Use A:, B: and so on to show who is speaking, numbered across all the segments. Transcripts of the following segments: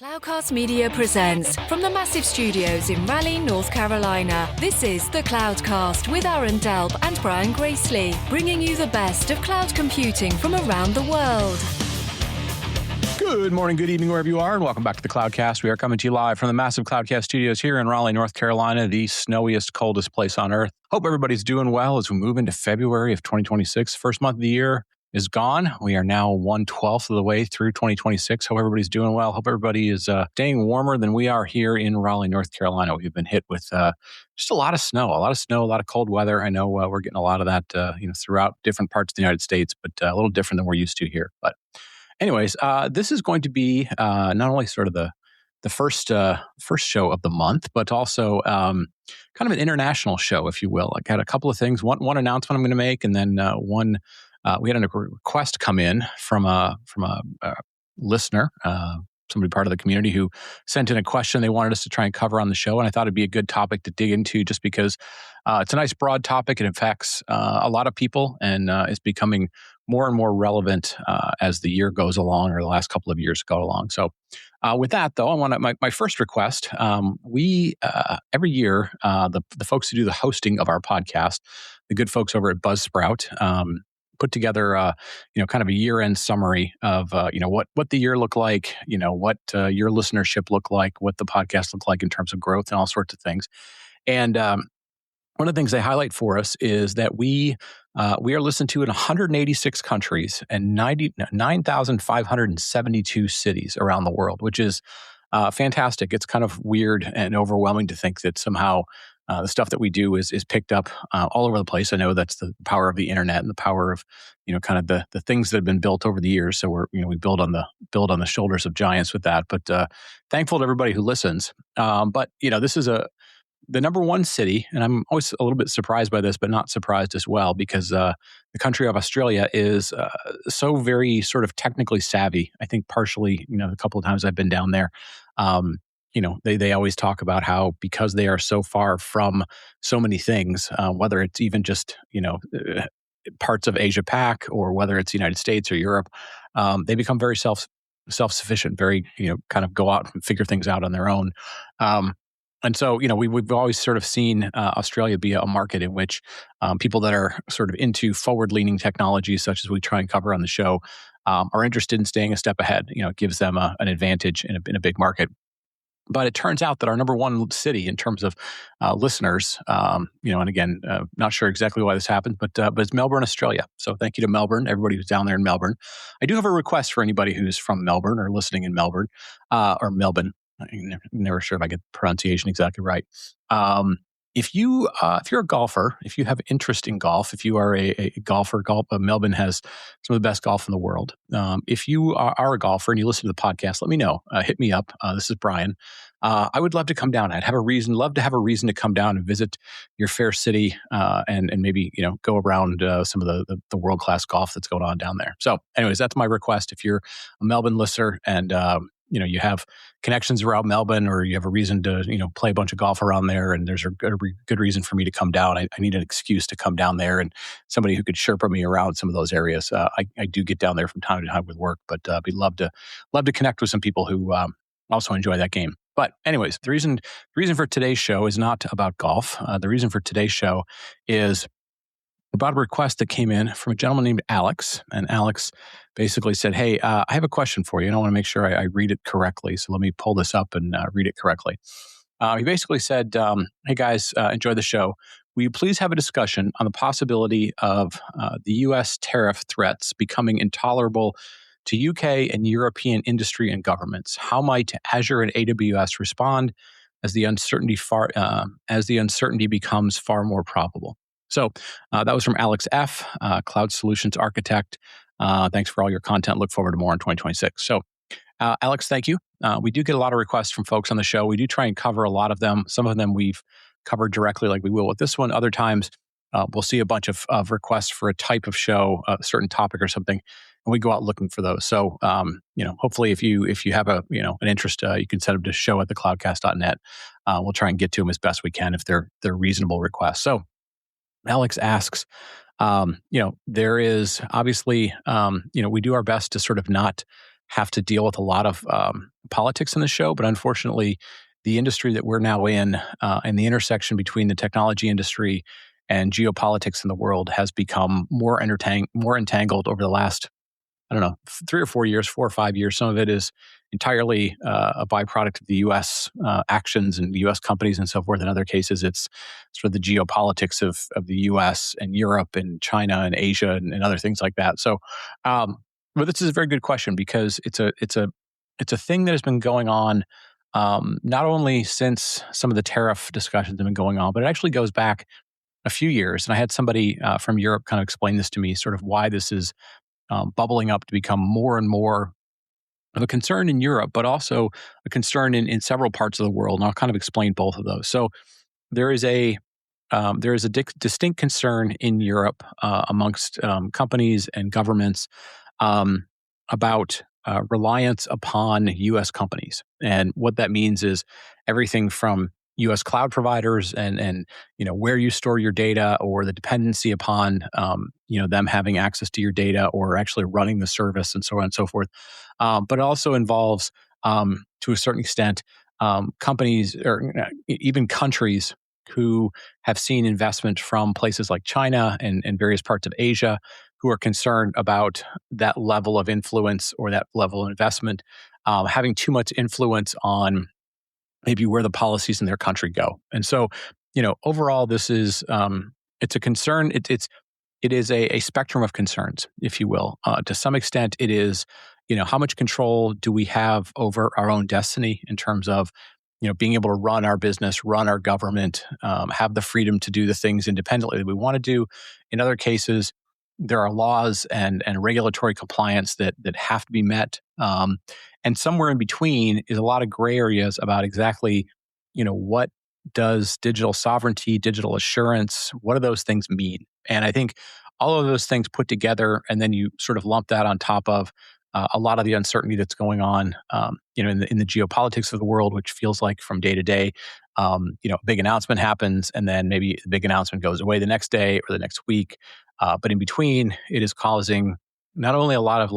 A: Cloudcast Media presents from the massive studios in Raleigh, North Carolina. This is the Cloudcast with Aaron Delp and Brian Gracely, bringing you the best of cloud computing from around the world.
B: Good morning, good evening, wherever you are, and welcome back to the Cloudcast. We are coming to you live from the massive Cloudcast studios here in Raleigh, North Carolina, the snowiest, coldest place on earth. Hope everybody's doing well as we move into February of 2026. First month of the year is gone. We are now 1/12 of the way through 2026. Hope everybody's doing well. Hope everybody is staying warmer than we are here in Raleigh, North Carolina. We've been hit with just a lot of snow, a lot of cold weather. I know we're getting a lot of that throughout different parts of the United States, but a little different than we're used to here. But anyways, this is going to be not only sort of the first show of the month, but also kind of an international show, if you will. I got a couple of things. One announcement I'm going to make, and then one. We had a request come in from a listener, somebody part of the community who sent in a question they wanted us to try and cover on the show, and I thought it'd be a good topic to dig into just because it's a nice broad topic. It affects a lot of people and is becoming more and more relevant as the year goes along, or the last couple of years go along. So with that, though, I want my first request. We every year, the folks who do the hosting of our podcast, the good folks over at Buzzsprout, put together, kind of a year-end summary of, what the year looked like, what your listenership looked like, what the podcast looked like in terms of growth and all sorts of things. And one of the things they highlight for us is that we are listened to in 186 countries and 9,572 cities around the world, which is fantastic. It's kind of weird and overwhelming to think that somehow the stuff that we do is picked up all over the place. I know that's the power of the internet and the power of kind of the things that have been built over the years. So we build on the shoulders of giants with that. But thankful to everybody who listens. But this is the number one city, and I'm always a little bit surprised by this, but not surprised as well, because the country of Australia is so very sort of technically savvy. I think partially, a couple of times I've been down there. They always talk about how, because they are so far from so many things, whether it's even just, parts of Asia Pac, or whether it's the United States or Europe, they become very self-sufficient, very, kind of go out and figure things out on their own. And so, we've always sort of seen Australia be a market in which people that are sort of into forward-leaning technologies, such as we try and cover on the show, are interested in staying a step ahead. It gives them an advantage in a big market. But it turns out that our number one city in terms of listeners, and again, not sure exactly why this happened, but it's Melbourne, Australia. So thank you to Melbourne, everybody who's down there in Melbourne. I do have a request for anybody who's from Melbourne or listening in Melbourne, or Melbourne. I'm never sure if I get the pronunciation exactly right. If you're a golfer, if you have interest in golf, if you are a golfer, Melbourne has some of the best golf in the world. If you are a golfer and you listen to the podcast, let me know. Hit me up. This is Brian. I would love to come down. Love to have a reason to come down and visit your fair city, and maybe go around some of the world class golf that's going on down there. So, anyways, that's my request. If you're a Melbourne listener and you have connections around Melbourne, or you have a reason to, play a bunch of golf around there, and there's a good reason for me to come down. I need an excuse to come down there, and somebody who could Sherpa me around some of those areas. I do get down there from time to time with work, but we'd love to connect with some people who also enjoy that game. But anyways, the reason for today's show is not about golf. The reason for today's show is about a request that came in from a gentleman named Alex. And Alex basically said, hey, I have a question for you, and I want to make sure I read it correctly. So let me pull this up and read it correctly. He basically said, hey guys, enjoy the show. Will you please have a discussion on the possibility of the U.S. tariff threats becoming intolerable to UK and European industry and governments? How might Azure and AWS respond as the uncertainty becomes far more probable? So that was from Alex F., Cloud Solutions Architect. Thanks for all your content. Look forward to more in 2026. So, Alex, thank you. We do get a lot of requests from folks on the show. We do try and cover a lot of them. Some of them we've covered directly, like we will with this one. Other times, we'll see a bunch of requests for a type of show, a certain topic or something, and we go out looking for those. So, hopefully, if you have an interest, you can send them to show@thecloudcast.net. We'll try and get to them as best we can if they're reasonable requests. So, Alex asks, there is obviously, we do our best to sort of not have to deal with a lot of politics in the show. But unfortunately, the industry that we're now in, and the intersection between the technology industry and geopolitics in the world, has become more entangled over the last, I don't know, 3 or 4 years, 4 or 5 years. Some of it is entirely a byproduct of the U.S. Actions and the U.S. companies and so forth. In other cases, it's sort of the geopolitics of the U.S. and Europe and China and Asia and other things like that. So, but this is a very good question, because it's a thing that has been going on, not only since some of the tariff discussions have been going on, but it actually goes back a few years. And I had somebody from Europe kind of explain this to me, sort of why this is bubbling up to become more and more of a concern in Europe, but also a concern in several parts of the world. And I'll kind of explain both of those. So there is a distinct concern in Europe amongst companies and governments about reliance upon U.S. companies. And what that means is everything from U.S. cloud providers and where you store your data, or the dependency upon them having access to your data or actually running the service, and so on and so forth. But it also involves, to a certain extent, companies or even countries who have seen investment from places like China and various parts of Asia, who are concerned about that level of influence or that level of investment having too much influence on maybe where the policies in their country go. And so, overall, this is it's a concern. It is a spectrum of concerns, if you will. To some extent, it is, how much control do we have over our own destiny in terms of, being able to run our business, run our government, have the freedom to do the things independently that we want to do. In other cases, there are laws and regulatory compliance that have to be met. And somewhere in between is a lot of gray areas about exactly, what does digital sovereignty, digital assurance, what do those things mean? And I think all of those things put together, and then you sort of lump that on top of a lot of the uncertainty that's going on, in the geopolitics of the world, which feels like from day to day, a big announcement happens, and then maybe the big announcement goes away the next day or the next week. But in between, it is causing not only a lot of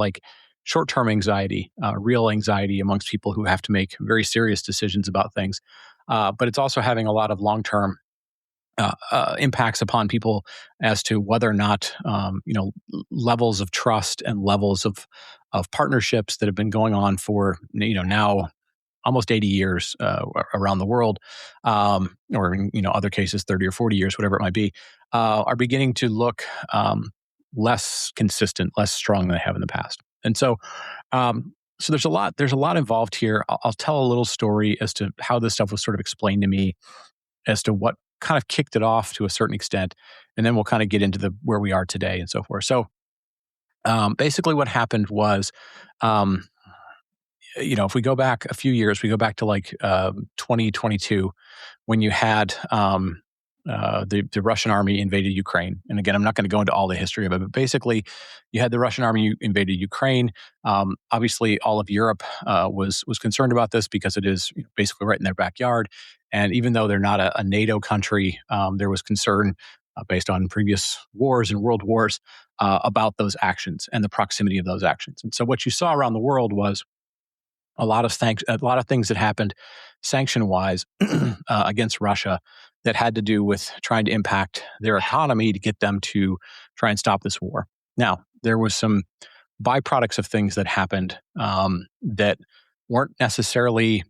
B: short-term anxiety, real anxiety amongst people who have to make very serious decisions about things, but it's also having a lot of long-term impacts upon people as to whether or not levels of trust and levels of partnerships that have been going on for now almost 80 years around the world, or in other cases 30 or 40 years, whatever it might be, are beginning to look less consistent, less strong than they have in the past. And so, so there's a lot involved here. I'll tell a little story as to how this stuff was sort of explained to me, as to what kind of kicked it off to a certain extent, and then we'll kind of get into where we are today and so forth. So, basically, what happened was, if we go back a few years, we go back to 2022, when you had the Russian army invaded Ukraine. And again, I'm not going to go into all the history of it, but basically, you had the Russian army invaded Ukraine. Obviously, all of Europe was concerned about this, because it is basically right in their backyard. And even though they're not a NATO country, there was concern based on previous wars and world wars about those actions and the proximity of those actions. And so, what you saw around the world was a lot of things that happened sanction-wise against Russia that had to do with trying to impact their economy to get them to try and stop this war. Now, there was some byproducts of things that happened that weren't necessarily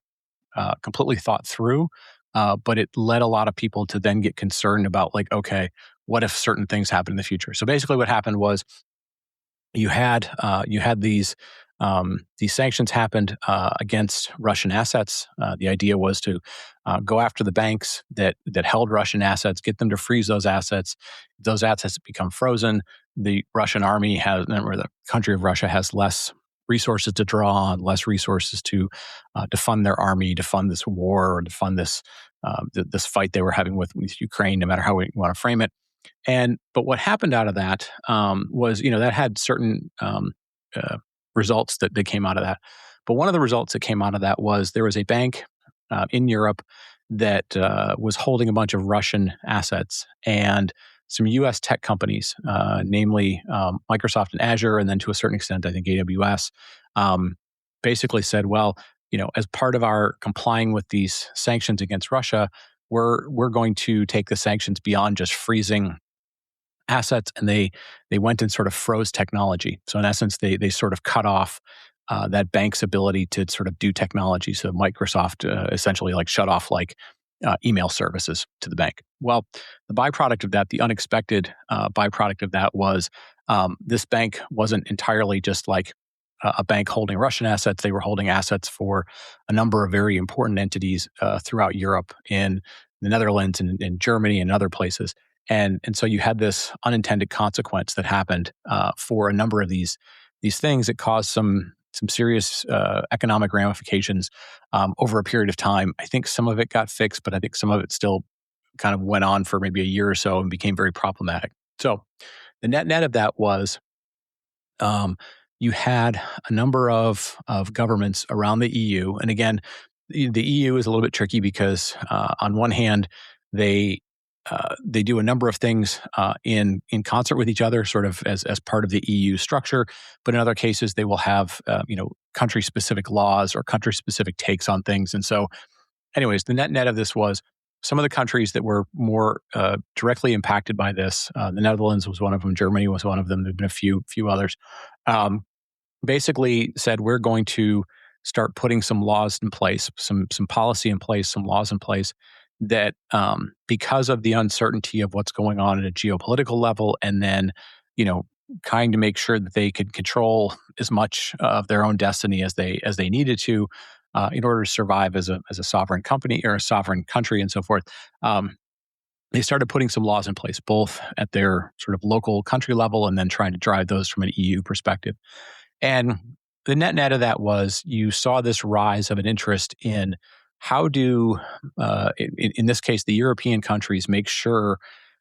B: completely thought through, but it led a lot of people to then get concerned about, okay, what if certain things happen in the future? So basically, what happened was you had these sanctions happened against Russian assets. The idea was to go after the banks that held Russian assets, get them to freeze those assets. Those assets become frozen. The Russian army or the country of Russia has less resources to draw on, less resources to fund their army, to fund this war, or to fund this fight they were having with Ukraine, no matter how we want to frame it. But what happened out of that was, that had certain results that came out of that. But one of the results that came out of that was there was a bank in Europe that was holding a bunch of Russian assets, and some U.S. tech companies, namely Microsoft and Azure, and then to a certain extent, I think AWS, basically said, well, as part of our complying with these sanctions against Russia, we're going to take the sanctions beyond just freezing assets, and they went and sort of froze technology. So in essence, they sort of cut off that bank's ability to sort of do technology. So Microsoft essentially like shut off like email services to the bank. Well, the byproduct of that, the unexpected byproduct of that was this bank wasn't entirely just like a bank holding Russian assets. They were holding assets for a number of very important entities throughout Europe, in the Netherlands and in Germany and other places. And so you had this unintended consequence that happened for a number of these things that caused some serious economic ramifications over a period of time. I think some of it got fixed, but I think some of it still kind of went on for maybe a year or so and became very problematic. So the net of that was you had a number of governments around the EU. And again, the EU is a little bit tricky because on one hand, they do a number of things in concert with each other, sort of as part of the EU structure. But in other cases, they will have country-specific laws or country-specific takes on things. And so, anyways, the net of this was some of the countries that were more directly impacted by this. The Netherlands was one of them. Germany was one of them. There've been a few others. Basically, said we're going to start putting some laws in place, some policy in place, some laws in place that because of the uncertainty of what's going on at a geopolitical level, and then, trying to make sure that they could control as much of their own destiny as they needed to in order to survive as a sovereign company or a sovereign country and so forth. They started putting some laws in place, both at their sort of local country level and then trying to drive those from an EU perspective. And the net of that was you saw this rise of an interest in how do, in this case, the European countries make sure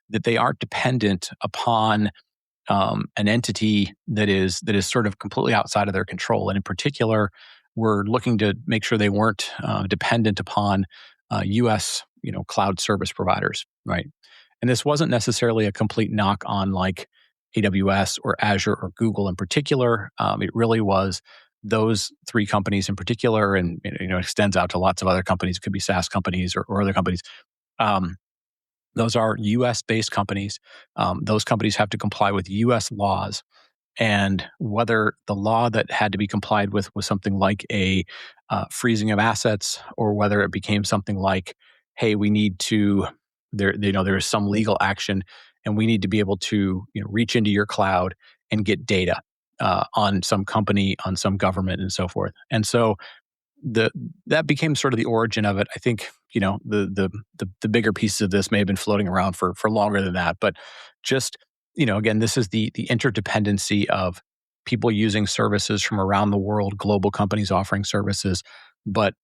B: that they aren't dependent upon an entity that is sort of completely outside of their control. And in particular, we're looking to make sure they weren't dependent upon U.S. cloud service providers, right? And this wasn't necessarily a complete knock on like AWS or Azure or Google in particular. It really was those three companies in particular, and it extends out to lots of other companies. It could be SaaS companies or other companies. Those are U.S.-based companies. Those companies have to comply with U.S. laws, and whether the law that had to be complied with was something like a freezing of assets, or whether it became something like, hey, we need to there is some legal action, and we need to be able to reach into your cloud and get data on some company, on some government, and so forth. And so that became sort of the origin of it. I think the bigger pieces of this may have been floating around for longer than that, but just again, this is the interdependency of people using services from around the world, global companies offering services, but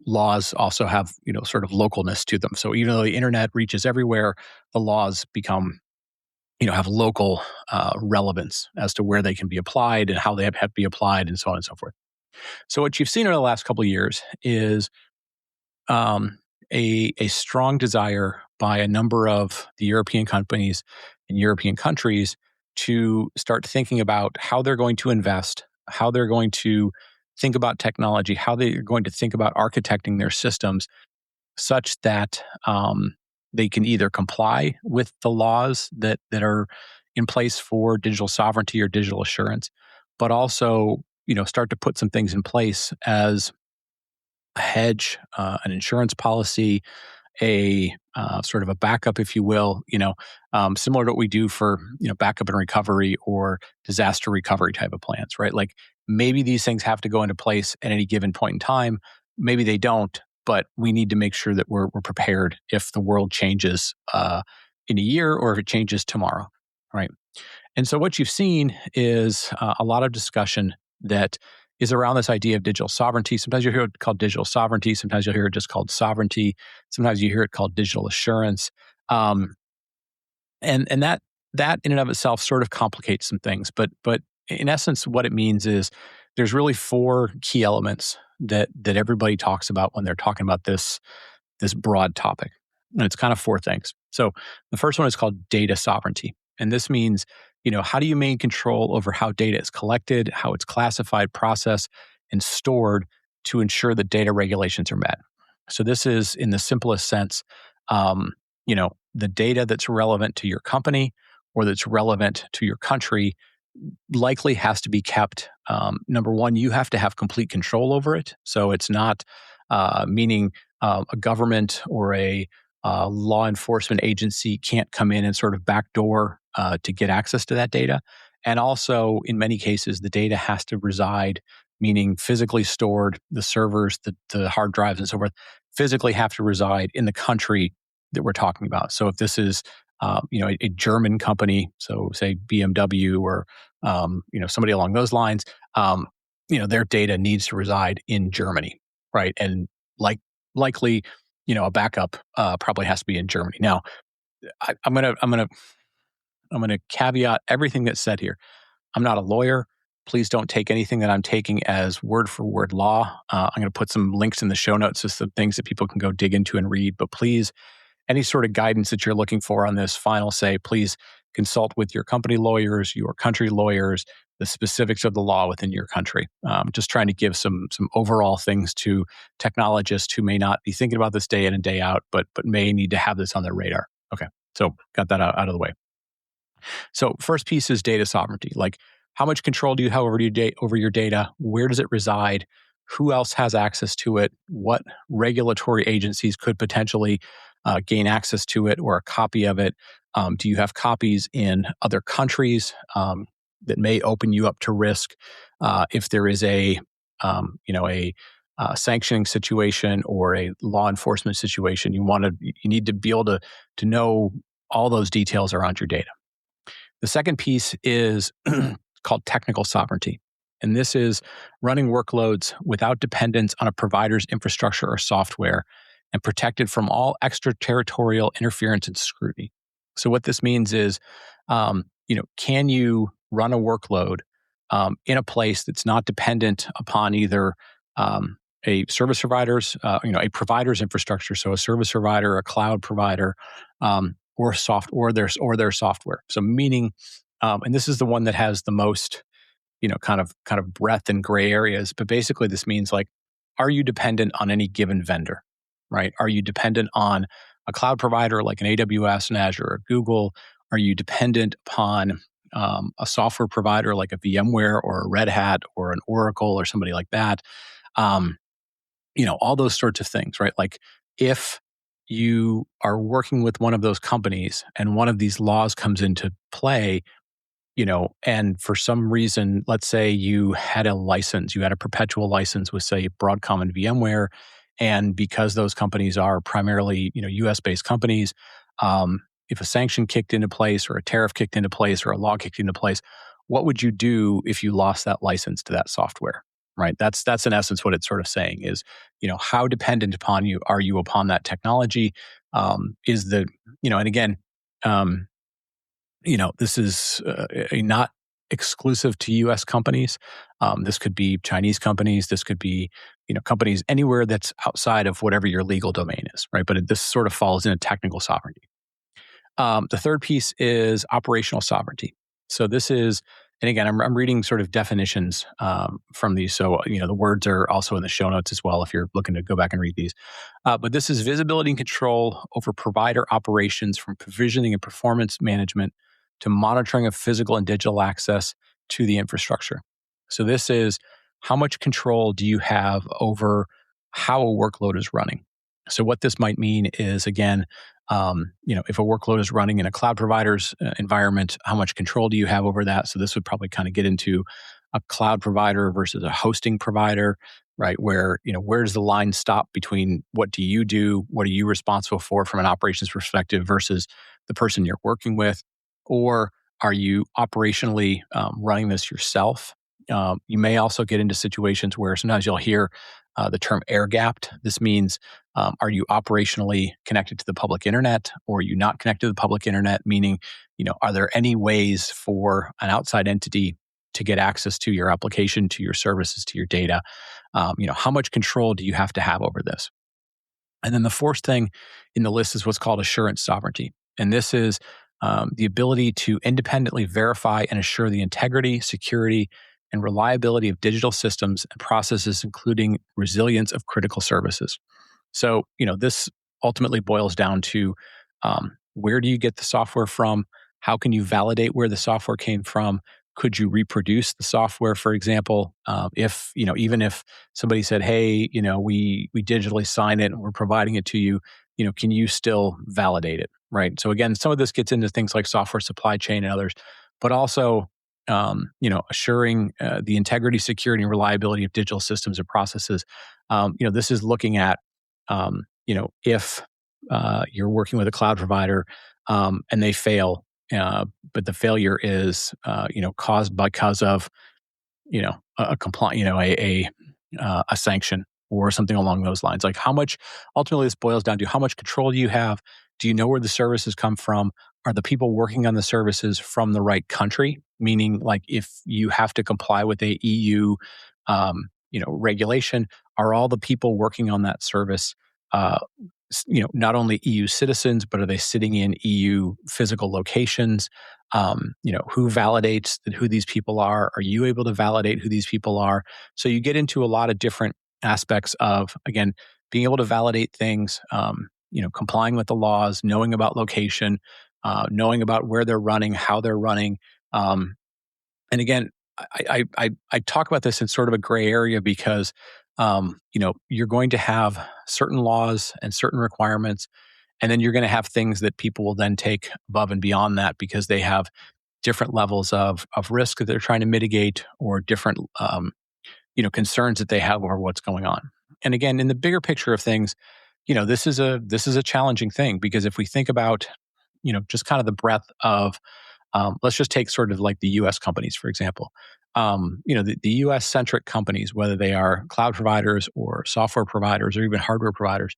B: laws also have sort of localness to them. So even though the internet reaches everywhere, the laws become have local relevance as to where they can be applied and how they have to be applied, and so on and so forth. So what you've seen over the last couple of years is a strong desire by a number of the European companies and European countries to start thinking about how they're going to invest, how they're going to think about technology, how they're going to think about architecting their systems such that they can either comply with the laws that are in place for digital sovereignty or digital assurance, but also start to put some things in place as a hedge, an insurance policy, a sort of a backup, if you will, similar to what we do for backup and recovery or disaster recovery type of plans, right? Like maybe these things have to go into place at any given point in time. Maybe they don't, but we need to make sure that we're prepared if the world changes in a year or if it changes tomorrow, right? And so what you've seen is a lot of discussion that is around this idea of digital sovereignty. Sometimes you'll hear it called digital sovereignty. Sometimes you'll hear it just called sovereignty. Sometimes you hear it called digital assurance. And that in and of itself sort of complicates some things. But in essence, what it means is there's really four key elements that everybody talks about when they're talking about this broad topic. And it's kind of four things. So the first one is called data sovereignty. And this means, how do you maintain control over how data is collected, how it's classified, processed, and stored to ensure that data regulations are met. So this is, in the simplest sense, the data that's relevant to your company or that's relevant to your country likely has to be kept. Number one, you have to have complete control over it. So it's not meaning a government or a law enforcement agency can't come in and sort of backdoor to get access to that data. And also, in many cases, the data has to reside, meaning physically stored, the servers, the hard drives and so forth, physically have to reside in the country that we're talking about. So if this is a German company, so say BMW or somebody along those lines, their data needs to reside in Germany, right? And likely, a backup probably has to be in Germany. Now, I'm gonna caveat everything that's said here. I'm not a lawyer. Please don't take anything that I'm taking as word for word law. I'm going to put some links in the show notes, just some things that people can go dig into and read. But please, any sort of guidance that you're looking for on this final say, please consult with your company lawyers, your country lawyers, the specifics of the law within your country. Just trying to give some overall things to technologists who may not be thinking about this day in and day out, but may need to have this on their radar. Okay, so got that out of the way. So first piece is data sovereignty. Like, how much control do you have over your data? Where does it reside? Who else has access to it? What regulatory agencies could potentially gain access to it or a copy of it? Do you have copies in other countries that may open you up to risk if there is a sanctioning situation or a law enforcement situation? You need to be able to know all those details around your data. The second piece is called technical sovereignty. And this is running workloads without dependence on a provider's infrastructure or software and protected from all extraterritorial interference and scrutiny. So what this means is, can you run a workload in a place that's not dependent upon either a service provider's, a provider's infrastructure, so a service provider, a cloud provider, or their software. So meaning, and this is the one that has the most, kind of breadth and gray areas. But basically, this means, like, are you dependent on any given vendor, right? Are you dependent on a cloud provider like an AWS, an Azure, or Google? Are you dependent upon a software provider like a VMware or a Red Hat or an Oracle or somebody like that? All those sorts of things, right? Like, if you are working with one of those companies and one of these laws comes into play, and for some reason, let's say you had a perpetual license with, say, Broadcom and VMware, and because those companies are primarily, US-based companies, if a sanction kicked into place or a tariff kicked into place or a law kicked into place, what would you do if you lost that license to that software? Right. That's in essence what it's sort of saying is, how dependent are you upon that technology? And again, this is not exclusive to U.S. companies. This could be Chinese companies. This could be, companies anywhere that's outside of whatever your legal domain is, right? But this sort of falls into technical sovereignty. The third piece is operational sovereignty. So this is, and again, I'm reading sort of definitions from these. So, the words are also in the show notes as well if you're looking to go back and read these. But this is visibility and control over provider operations, from provisioning and performance management to monitoring of physical and digital access to the infrastructure. So this is, how much control do you have over how a workload is running? So what this might mean is, again, if a workload is running in a cloud provider's environment, how much control do you have over that? So this would probably kind of get into a cloud provider versus a hosting provider, right? Where, where does the line stop between what do you do? What are you responsible for from an operations perspective versus the person you're working with? Or are you operationally running this yourself? You may also get into situations where sometimes you'll hear the term air-gapped. This means, are you operationally connected to the public internet, or are you not connected to the public internet? Meaning, are there any ways for an outside entity to get access to your application, to your services, to your data? How much control do you have to have over this? And then the fourth thing in the list is what's called assurance sovereignty. And this is the ability to independently verify and assure the integrity, security, and reliability of digital systems and processes, including resilience of critical services. So, this ultimately boils down to where do you get the software from? How can you validate where the software came from? Could you reproduce the software, for example? If, even if somebody said, hey, we digitally sign it and we're providing it to you, can you still validate it? Right. So again, some of this gets into things like software supply chain and others, but also, assuring the integrity, security, and reliability of digital systems and processes. This is looking at, if you're working with a cloud provider and they fail, but the failure is, caused because of, a compliant, a sanction or something along those lines. Like how much, ultimately, this boils down to how much control do you have? Do you know where the services come from? Are the people working on the services from the right country? Meaning, like, if you have to comply with a EU, regulation, are all the people working on that service, uh, not only EU citizens, but are they sitting in EU physical locations? Who validates who these people are? Are you able to validate who these people are? So you get into a lot of different aspects of, again, being able to validate things, complying with the laws, knowing about location, knowing about where they're running, how they're running. And again, I talk about this in sort of a gray area because, you're going to have certain laws and certain requirements, and then you're going to have things that people will then take above and beyond that because they have different levels of risk that they're trying to mitigate or different, concerns that they have over what's going on. And again, in the bigger picture of things, this is a challenging thing because if we think about, just kind of the breadth of, let's just take sort of like the U.S. companies, for example. The U.S. centric companies, whether they are cloud providers or software providers or even hardware providers,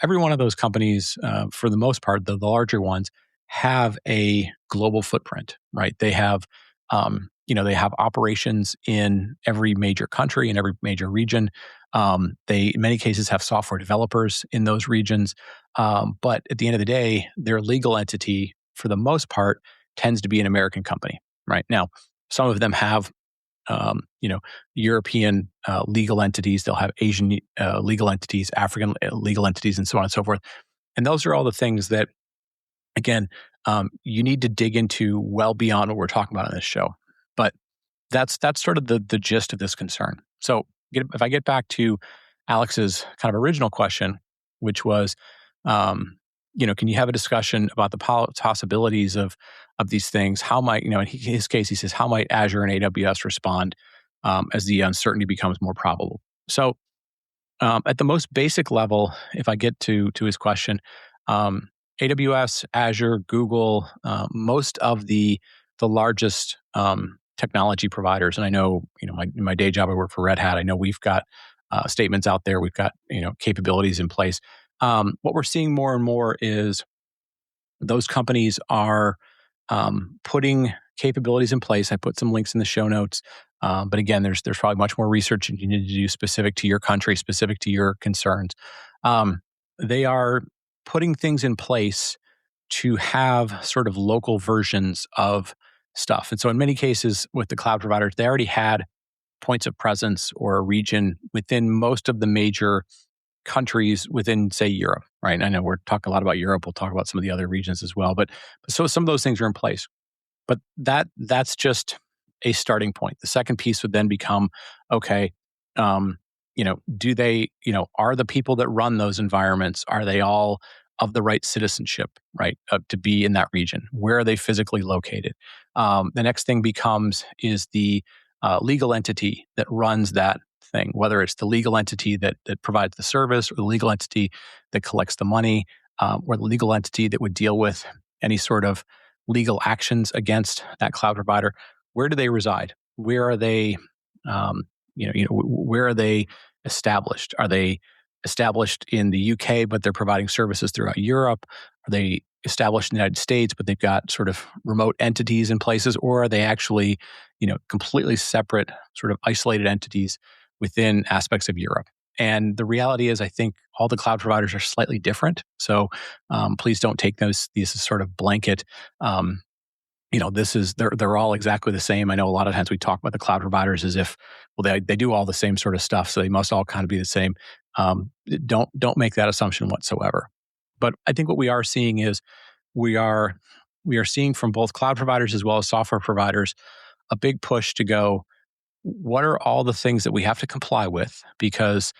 B: every one of those companies, for the most part, the larger ones, have a global footprint, right? They have operations in every major country in every major region. They, in many cases, have software developers in those regions. But at the end of the day, their legal entity, for the most part, tends to be an American company, right? Now, some of them have, European legal entities. They'll have Asian legal entities, African legal entities, and so on and so forth. And those are all the things that, again, you need to dig into well beyond what we're talking about on this show. But that's sort of the gist of this concern. So if I get back to Alex's kind of original question, which was, can you have a discussion about the possibilities of these things? How might, in his case, he says, how might Azure and AWS respond as the uncertainty becomes more probable? So at the most basic level, if I get to his question, AWS, Azure, Google, most of the largest technology providers, and I know, in my day job, I work for Red Hat. I know we've got statements out there. We've got, capabilities in place. What we're seeing more and more is those companies are putting capabilities in place. I put some links in the show notes. But again, there's probably much more research you need to do specific to your country, specific to your concerns. They are putting things in place to have sort of local versions of stuff. And so in many cases with the cloud providers, they already had points of presence or a region within most of the major countries within, say, Europe, right? And I know we're talking a lot about Europe. We'll talk about some of the other regions as well. But so some of those things are in place. But that's just a starting point. The second piece would then become, okay, do they, are the people that run those environments, are they all of the right citizenship, right, to be in that region? Where are they physically located? The next thing is the legal entity that runs that thing, whether it's the legal entity that provides the service or the legal entity that collects the money, or the legal entity that would deal with any sort of legal actions against that cloud provider. Where do they reside? Where are they? Where are they established? Are they established in the UK, but they're providing services throughout Europe? Are they established in the United States, but they've got sort of remote entities in places? Or are they actually, completely separate, sort of isolated entities within aspects of Europe? And the reality is, I think all the cloud providers are slightly different. So please don't take these as sort of blanket they're all exactly the same. I know a lot of times we talk about the cloud providers as if, well, they do all the same sort of stuff, so they must all kind of be the same. Don't make that assumption whatsoever. But I think what we are seeing is we are we are seeing from both cloud providers as well as software providers a big push to go, what are all the things that we have to comply with? Because,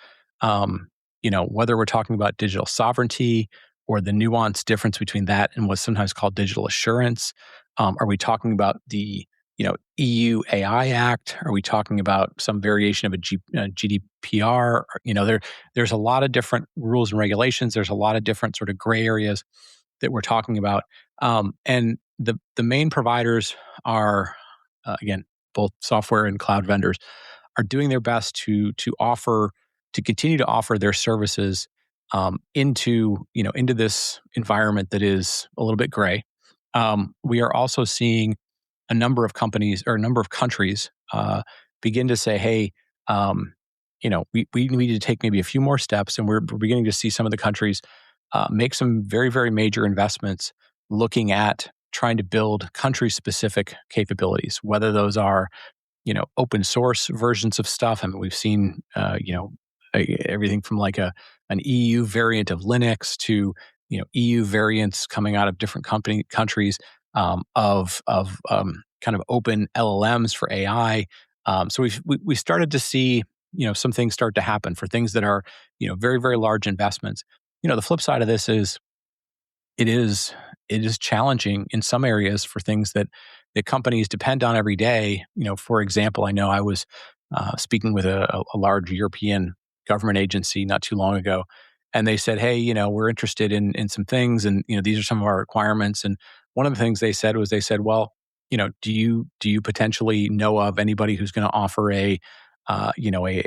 B: whether we're talking about digital sovereignty or the nuanced difference between that and what's sometimes called digital assurance, are we talking about the EU AI Act? Are we talking about some variation of GDPR? There's a lot of different rules and regulations. There's a lot of different sort of gray areas that we're talking about, and the main providers are, again, both software and cloud vendors are doing their best to continue to offer their services into this environment that is a little bit gray. We are also seeing a number of companies or a number of countries begin to say, "Hey, we need to take maybe a few more steps," and we're beginning to see some of the countries make some very, very major investments, looking at trying to build country-specific capabilities, whether those are open source versions of stuff. I mean, we've seen everything from like an EU variant of Linux to EU variants coming out of different countries of kind of open LLMs for AI. So we started to see some things start to happen for things that are very, very large investments. The flip side of this is it is challenging in some areas for things that companies depend on every day. For example, I know I was speaking with a large European government agency not too long ago, and they said, "Hey, we're interested in some things, and these are some of our requirements." And one of the things they said was, "Well, do you potentially know of anybody who's going to offer a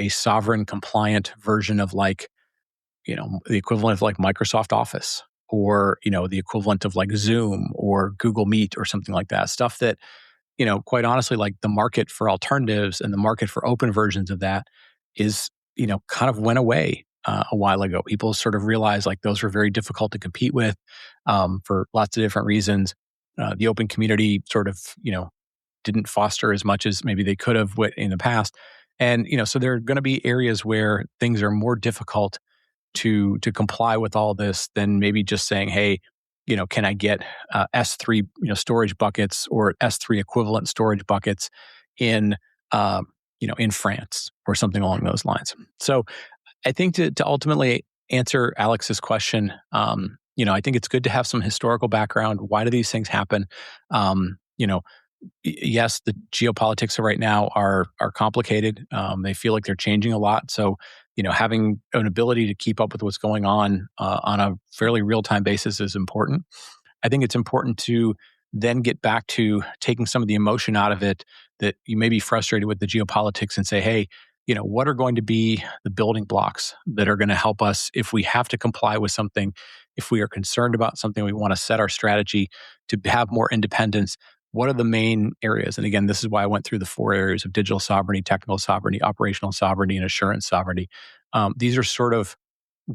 B: sovereign compliant version of like the equivalent of like Microsoft Office, or the equivalent of like Zoom or Google Meet or something like that?" Stuff that quite honestly, like the market for alternatives and the market for open versions of that is kind of went away a while ago. People sort of realized like those were very difficult to compete with for lots of different reasons. The open community sort of didn't foster as much as maybe they could have in the past. And so there are going to be areas where things are more difficult to comply with all this than maybe just saying, "Hey, can I get S3 storage buckets or S3 equivalent storage buckets in in France or something along those lines?" So I think to ultimately answer Alex's question, I think it's good to have some historical background. Why do these things happen? Yes, the geopolitics of right now are complicated. They feel like they're changing a lot. So, having an ability to keep up with what's going on a fairly real time basis is important. I think it's important to then get back to taking some of the emotion out of it, that you may be frustrated with the geopolitics, and say, "Hey, what are going to be the building blocks that are going to help us if we have to comply with something, if we are concerned about something, we want to set our strategy to have more independence? What are the main areas?" And again, this is why I went through the 4 areas of digital sovereignty, technical sovereignty, operational sovereignty, and assurance sovereignty. These are sort of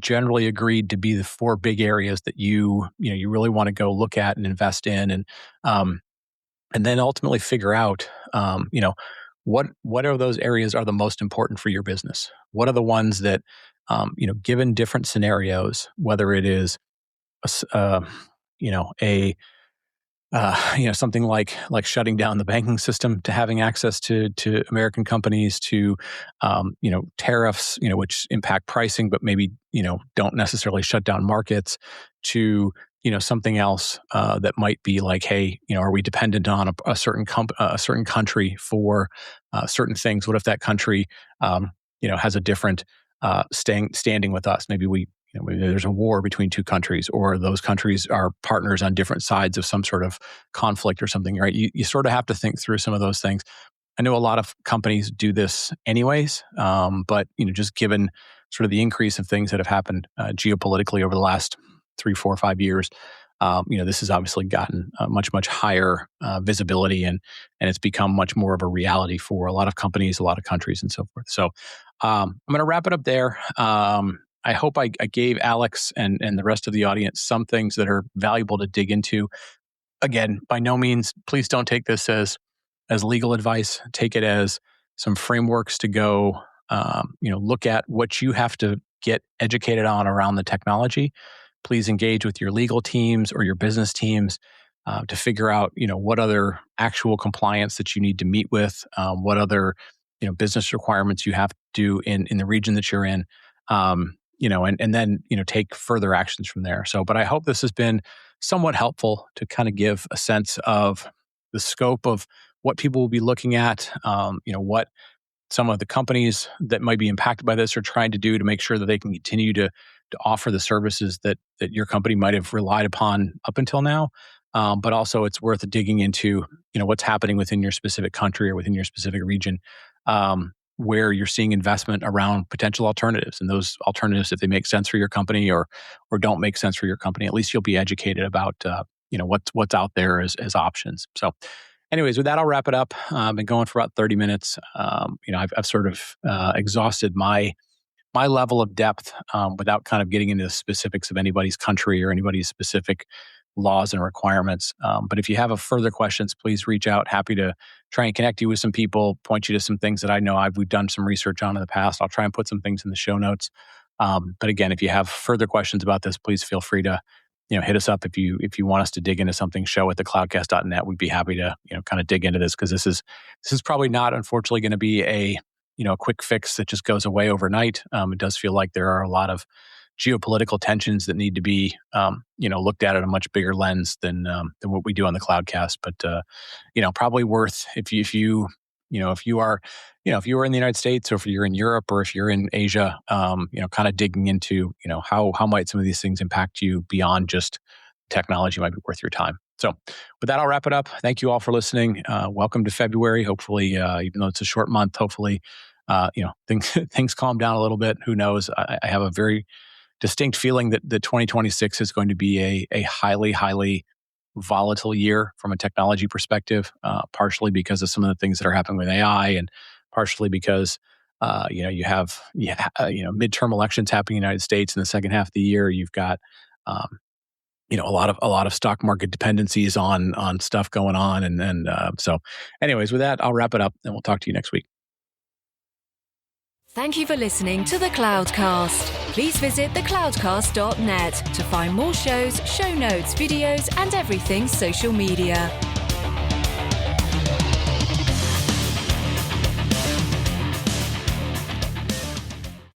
B: generally agreed to be the 4 big areas that you really want to go look at and invest in, and then ultimately figure out what are those areas are the most important for your business. What are the ones that given different scenarios, whether it is a s- a something like shutting down the banking system to having access to American companies, to tariffs, which impact pricing, but maybe don't necessarily shut down markets, to something else that might be like, hey, are we dependent on a certain a certain country for certain things? What if that country has a different standing with us? Maybe maybe there's a war between 2 countries, or those countries are partners on different sides of some sort of conflict or something, right? You sort of have to think through some of those things. I know a lot of companies do this anyways, but just given sort of the increase of things that have happened geopolitically over the last 3, 4, 5 years, this has obviously gotten much, much higher visibility, and it's become much more of a reality for a lot of companies, a lot of countries, and so forth. So I'm going to wrap it up there. I hope I gave Alex and the rest of the audience some things that are valuable to dig into. again, by no means, please don't take this as legal advice. Take it as some frameworks to go, look at what you have to get educated on around the technology. Please engage with your legal teams or your business teams to figure out, what other actual compliance that you need to meet with, what other, business requirements you have to do in the region that you're in, and then, take further actions from there. So, but I hope this has been somewhat helpful to kind of give a sense of the scope of what people will be looking at, what some of the companies that might be impacted by this are trying to do to make sure that they can continue to offer the services that your company might have relied upon up until now. But also it's worth digging into, what's happening within your specific country or within your specific region, where you're seeing investment around potential alternatives. And those alternatives, if they make sense for your company or don't make sense for your company, at least you'll be educated about, what's out there as options. So anyways, with that, I'll wrap it up. I've been going for about 30 minutes. I've sort of exhausted my level of depth without kind of getting into the specifics of anybody's country or anybody's specific laws and requirements. But if you have further questions, please reach out. Happy to try and connect you with some people, point you to some things that I know we've done some research on in the past. I'll try and put some things in the show notes. But again, if you have further questions about this, please feel free to hit us up if you want us to dig into something. show@thecloudcast.net. We'd be happy to kind of dig into this, because this is probably not, unfortunately, going to be a quick fix that just goes away overnight. It does feel like there are a lot of geopolitical tensions that need to be looked at a much bigger lens than what we do on the Cloudcast. But probably worth, if you are in the United States, or if you're in Europe, or if you're in Asia, kind of digging into how might some of these things impact you beyond just technology might be worth your time. So with that, I'll wrap it up. Thank you all for listening. Welcome to February. Hopefully, even though it's a short month, hopefully things calm down a little bit. Who knows? I have a very distinct feeling that 2026 is going to be a highly, highly volatile year from a technology perspective, partially because of some of the things that are happening with AI, and partially because you have midterm elections happening in the United States in the second half of the year. You've got a lot of stock market dependencies on stuff going on, and so anyways, with that, I'll wrap it up, and we'll talk to you next week.
A: Thank you for listening to The Cloudcast. Please visit thecloudcast.net to find more shows, show notes, videos, and everything social media.